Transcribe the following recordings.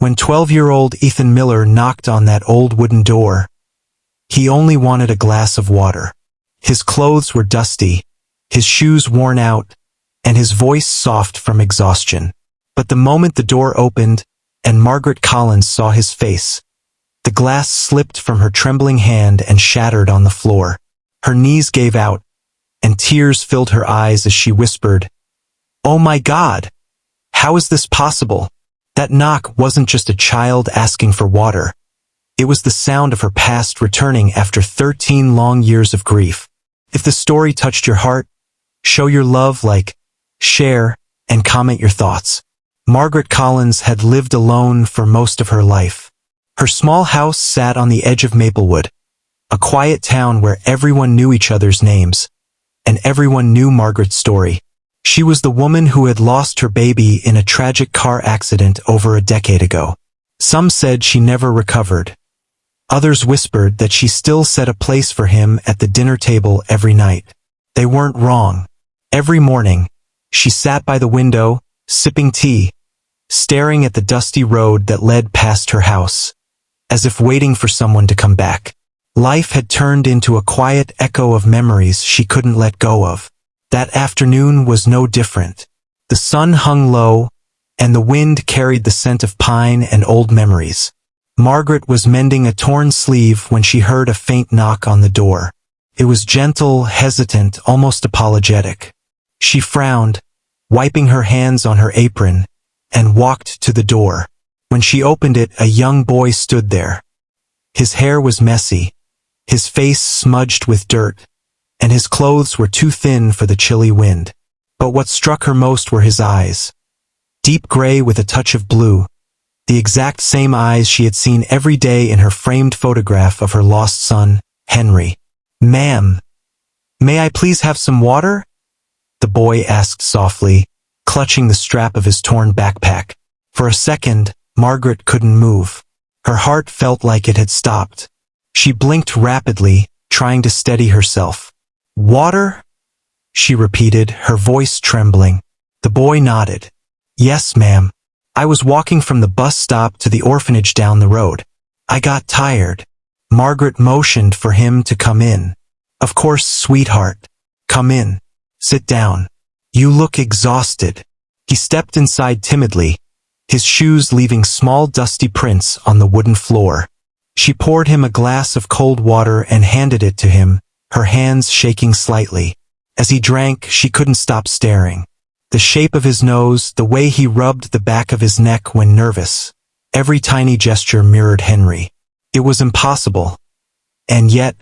When 12-year-old Ethan Miller knocked on that old wooden door, he only wanted a glass of water. His clothes were dusty, his shoes worn out, and his voice soft from exhaustion. But the moment the door opened and Margaret Collins saw his face, the glass slipped from her trembling hand and shattered on the floor. Her knees gave out, and tears filled her eyes as she whispered, "Oh my God! How is this possible?" That knock wasn't just a child asking for water. It was the sound of her past returning after 13 long years of grief. If the story touched your heart, show your love, like, share, and comment your thoughts. Margaret Collins had lived alone for most of her life. Her small house sat on the edge of Maplewood, a quiet town where everyone knew each other's names, and everyone knew Margaret's story. She was the woman who had lost her baby in a tragic car accident over a decade ago. Some said she never recovered. Others whispered that she still set a place for him at the dinner table every night. They weren't wrong. Every morning, she sat by the window, sipping tea, staring at the dusty road that led past her house, as if waiting for someone to come back. Life had turned into a quiet echo of memories she couldn't let go of. That afternoon was no different. The sun hung low, and the wind carried the scent of pine and old memories. Margaret was mending a torn sleeve when she heard a faint knock on the door. It was gentle, hesitant, almost apologetic. She frowned, wiping her hands on her apron, and walked to the door. When she opened it, a young boy stood there. His hair was messy, his face smudged with dirt, and his clothes were too thin for the chilly wind. But what struck her most were his eyes. Deep gray with a touch of blue, the exact same eyes she had seen every day in her framed photograph of her lost son, Henry. "Ma'am, may I please have some water?" the boy asked softly, clutching the strap of his torn backpack. For a second, Margaret couldn't move. Her heart felt like it had stopped. She blinked rapidly, trying to steady herself. "Water?" she repeated, her voice trembling. The boy nodded. "Yes, ma'am. I was walking from the bus stop to the orphanage down the road. I got tired." Margaret motioned for him to come in. "Of course, sweetheart. Come in. Sit down. You look exhausted." He stepped inside timidly, his shoes leaving small dusty prints on the wooden floor. She poured him a glass of cold water and handed it to him, her hands shaking slightly. As he drank, she couldn't stop staring. The shape of his nose, the way he rubbed the back of his neck when nervous. Every tiny gesture mirrored Henry. It was impossible. And yet,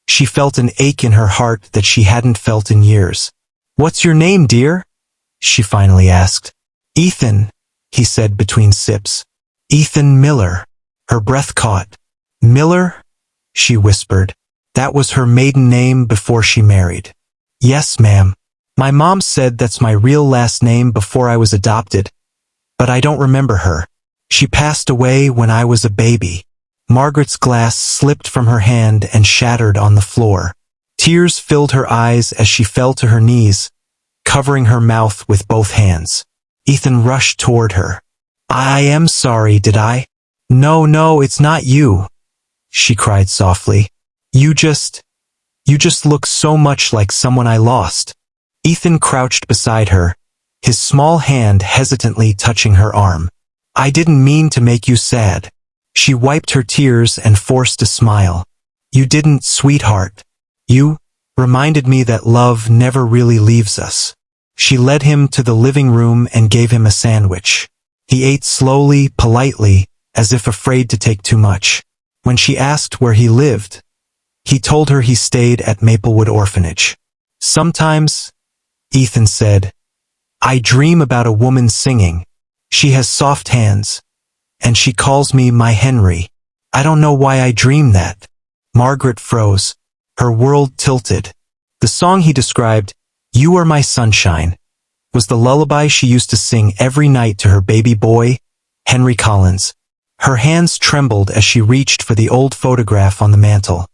she felt an ache in her heart that she hadn't felt in years. "What's your name, dear?" she finally asked. "Ethan," he said between sips. "Ethan Miller." Her breath caught. "Miller?" she whispered. That was her maiden name before she married. "Yes, ma'am. My mom said that's my real last name before I was adopted, but I don't remember her. She passed away when I was a baby." Margaret's glass slipped from her hand and shattered on the floor. Tears filled her eyes as she fell to her knees, covering her mouth with both hands. Ethan rushed toward her. "I am sorry, did I?" No, it's not you," she cried softly. You just look so much like someone I lost." Ethan crouched beside her, his small hand hesitantly touching her arm. "I didn't mean to make you sad." She wiped her tears and forced a smile. "You didn't, sweetheart. You reminded me that love never really leaves us." She led him to the living room and gave him a sandwich. He ate slowly, politely, as if afraid to take too much. When she asked where he lived, he told her he stayed at Maplewood Orphanage. "Sometimes," Ethan said, "I dream about a woman singing. She has soft hands, and she calls me my Henry. I don't know why I dream that." Margaret froze. Her world tilted. The song he described, "You Are My Sunshine," was the lullaby she used to sing every night to her baby boy, Henry Collins. Her hands trembled as she reached for the old photograph on the mantel.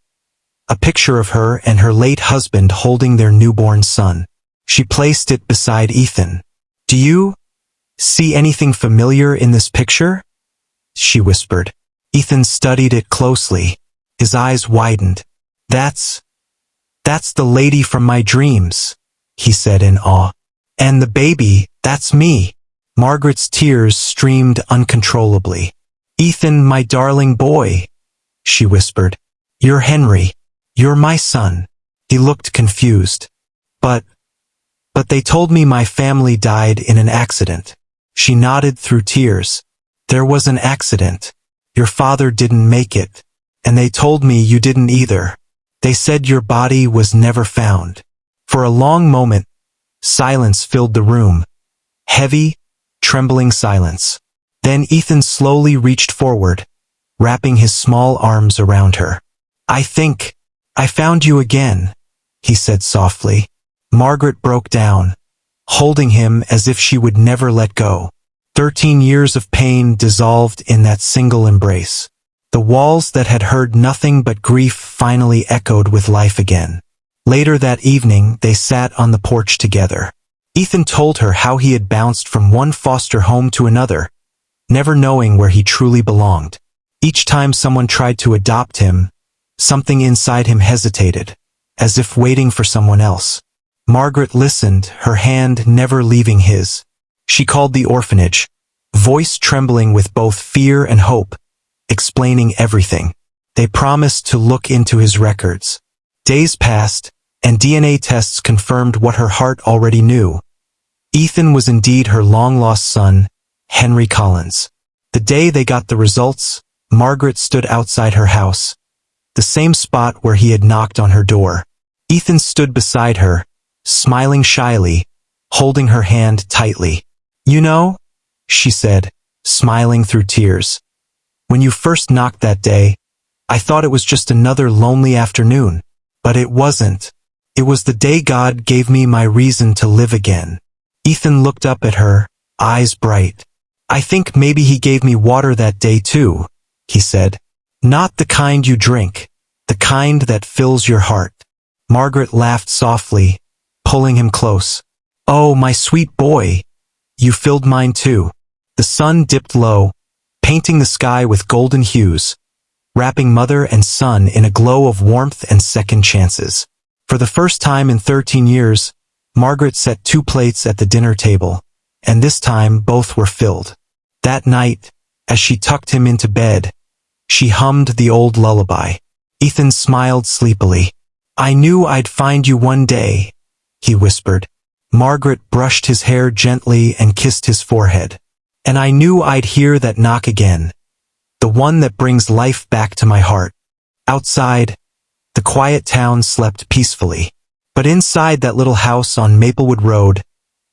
A picture of her and her late husband holding their newborn son. She placed it beside Ethan. "Do you see anything familiar in this picture?" she whispered. Ethan studied it closely. His eyes widened. That's the lady from my dreams, he said in awe. And the baby, that's me. Margaret's tears streamed uncontrollably. Ethan, my darling boy, she whispered. You're Henry. You're my son. He looked confused. But they told me my family died in an accident. She nodded through tears. There was an accident. Your father didn't make it. And they told me you didn't either. They said your body was never found. For a long moment, silence filled the room. Heavy, trembling silence. Then Ethan slowly reached forward, wrapping his small arms around her. I think I found you again, he said softly. Margaret broke down, holding him as if she would never let go. 13 years of pain dissolved in that single embrace. The walls that had heard nothing but grief finally echoed with life again. Later that evening, they sat on the porch together. Ethan told her how he had bounced from one foster home to another, never knowing where he truly belonged. Each time someone tried to adopt him, something inside him hesitated, as if waiting for someone else. Margaret listened, her hand never leaving his. She called the orphanage, voice trembling with both fear and hope, explaining everything. They promised to look into his records. Days passed, and DNA tests confirmed what her heart already knew. Ethan was indeed her long-lost son, Henry Collins. The day they got the results, Margaret stood outside her house, the same spot where he had knocked on her door. Ethan stood beside her, smiling shyly, holding her hand tightly. You know, she said, smiling through tears. When you first knocked that day, I thought it was just another lonely afternoon. But it wasn't. It was the day God gave me my reason to live again. Ethan looked up at her, eyes bright. I think maybe he gave me water that day too, he said. Not the kind you drink, the kind that fills your heart. Margaret laughed softly, pulling him close. Oh, my sweet boy, you filled mine too. The sun dipped low, painting the sky with golden hues, wrapping mother and son in a glow of warmth and second chances. For the first time in 13 years, Margaret set 2 plates at the dinner table, and this time both were filled. That night, as she tucked him into bed, she hummed the old lullaby. Ethan smiled sleepily. I knew I'd find you one day, he whispered. Margaret brushed his hair gently and kissed his forehead. And I knew I'd hear that knock again, the one that brings life back to my heart. Outside, the quiet town slept peacefully. But inside that little house on Maplewood Road,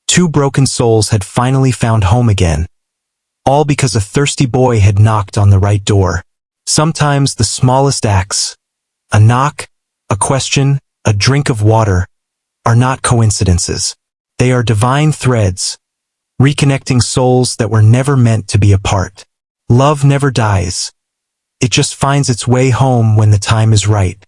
2 broken souls had finally found home again. All because a thirsty boy had knocked on the right door. Sometimes the smallest acts, a knock, a question, a drink of water, are not coincidences. They are divine threads, reconnecting souls that were never meant to be apart. Love never dies. It just finds its way home when the time is right.